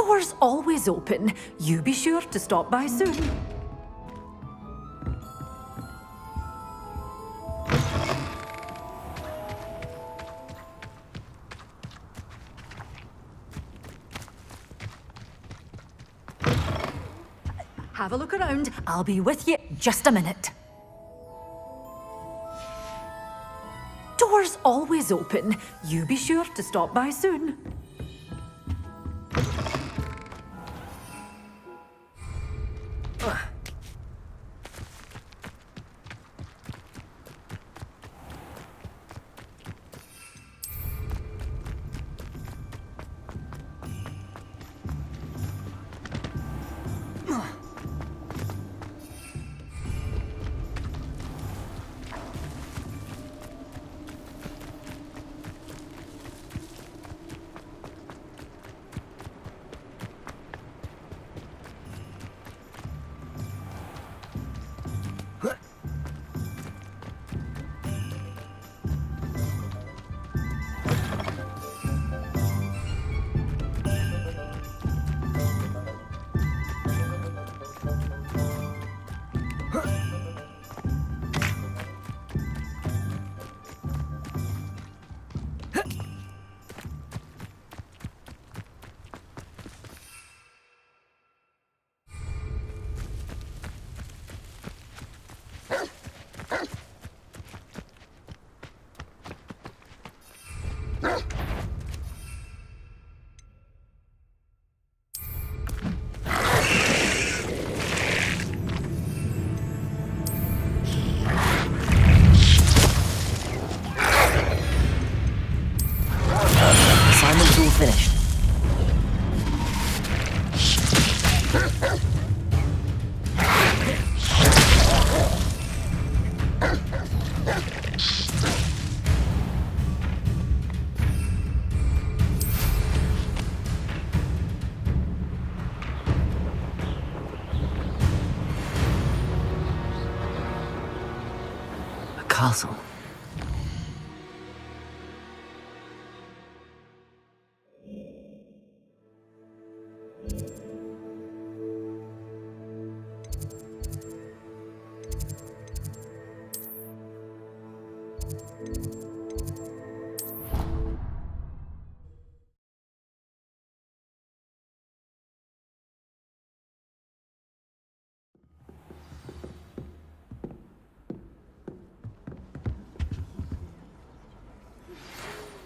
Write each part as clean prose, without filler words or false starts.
Doors always open. You be sure to stop by soon. Have a look around. I'll be with you just a minute. Doors always open. You be sure to stop by soon. Assignment's all finished. A castle.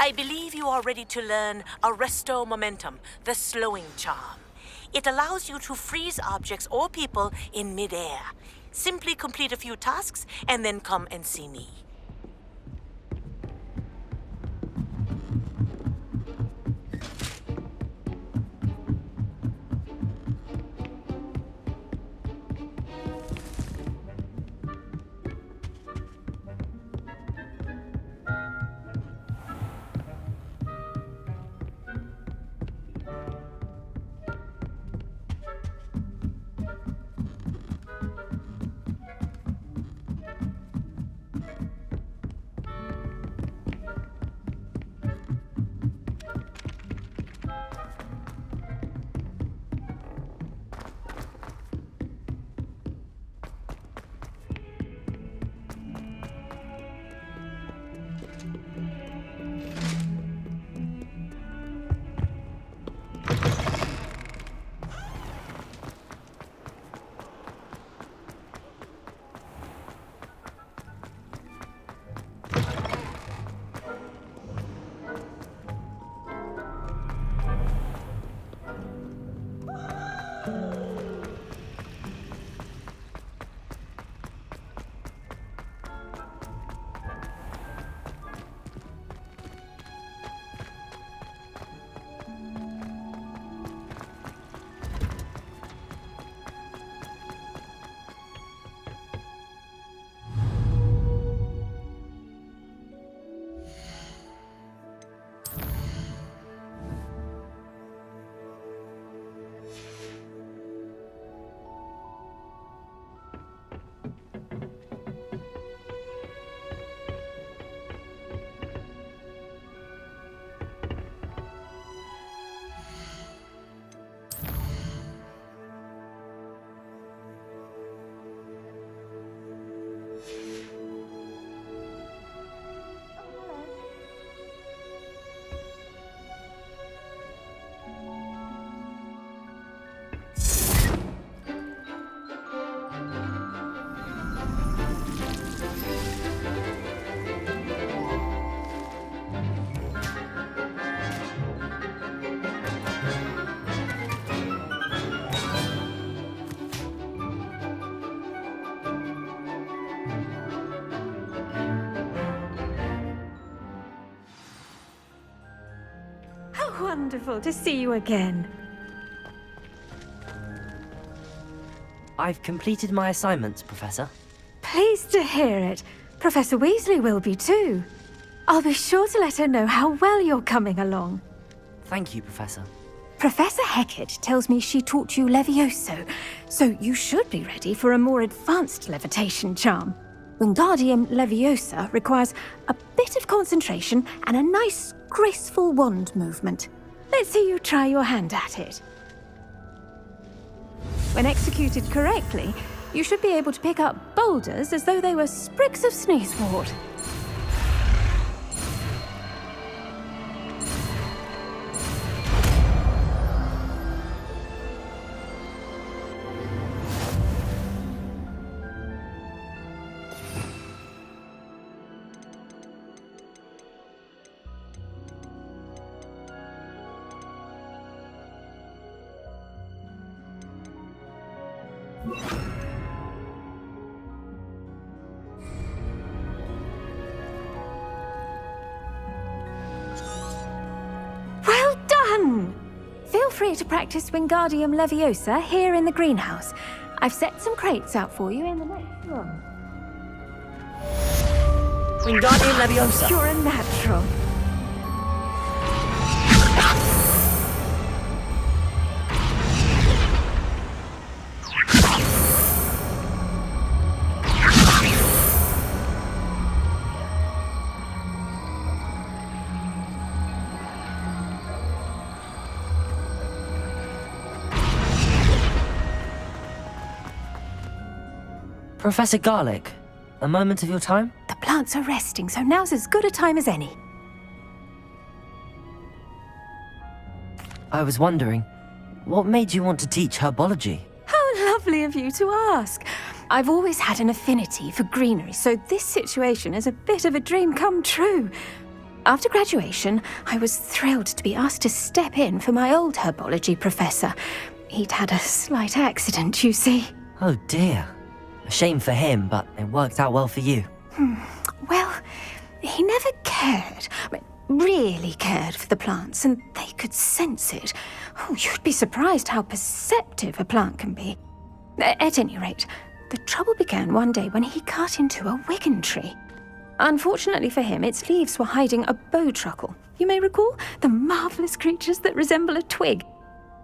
I believe you are ready to learn Arresto Momentum, the slowing charm. It allows you to freeze objects or people in midair. Simply complete a few tasks and then come and see me. wonderful to see you again. I've completed my assignments, Professor. Pleased to hear it. Professor Weasley will be too. I'll be sure to let her know how well you're coming along. Thank you, Professor. Professor Hecat tells me she taught you Levioso, so you should be ready for a more advanced levitation charm. Wingardium Leviosa requires a bit of concentration and a nice, graceful wand movement. Let's see you try your hand at it. When executed correctly, you should be able to pick up boulders as though they were sprigs of sneezewort. Well done! Feel free to practice Wingardium Leviosa here in the greenhouse. I've set some crates out for you in the next room. Wingardium Leviosa! You're a natural. Professor Garlick, a moment of your time? The plants are resting, so now's as good a time as any. I was wondering, what made you want to teach herbology? How lovely of you to ask. I've always had an affinity for greenery, so this situation is a bit of a dream come true. After graduation, I was thrilled to be asked to step in for my old herbology professor. He'd had a slight accident, you see. Oh dear. A shame for him, but it worked out well for you. Well, he never really cared for the plants, and they could sense it. Oh, you'd be surprised how perceptive a plant can be. At any rate, the trouble began one day when he cut into a wigan tree. Unfortunately for him, its leaves were hiding a bowtruckle. You may recall the marvellous creatures that resemble a twig.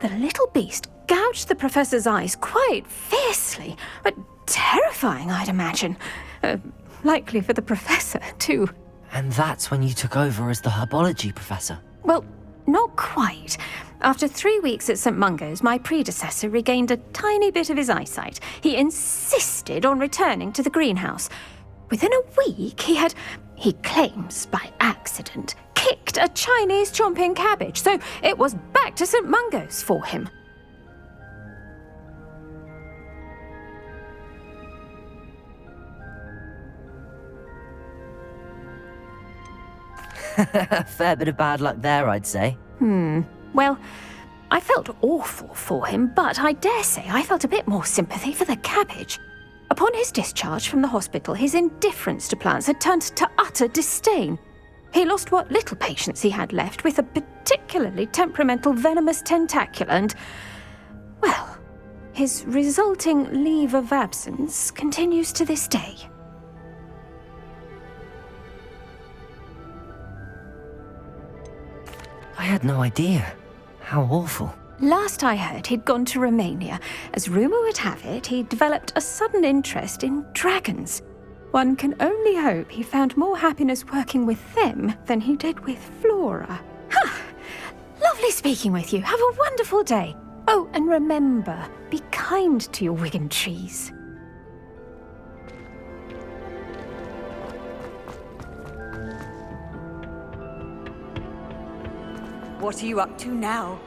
The little beast gouged the professor's eyes quite fiercely, but terrifying, I'd imagine. Likely for the professor, too. And that's when you took over as the herbology professor? Well, not quite. After 3 weeks at St. Mungo's, my predecessor regained a tiny bit of his eyesight. He insisted on returning to the greenhouse. Within a week, he claims by accident, kicked a Chinese chomping cabbage, so it was back to St. Mungo's for him. Fair bit of bad luck there, I'd say. Well, I felt awful for him, but I dare say I felt a bit more sympathy for the cabbage. Upon his discharge from the hospital, his indifference to plants had turned to utter disdain. He lost what little patience he had left with a particularly temperamental venomous tentacula and, well, his resulting leave of absence continues to this day. I had no idea. How awful. Last I heard, he'd gone to Romania. As rumour would have it, he'd developed a sudden interest in dragons. One can only hope he found more happiness working with them than he did with Flora. Ha! Lovely speaking with you. Have a wonderful day. Oh, and remember, be kind to your wigan trees. What are you up to now?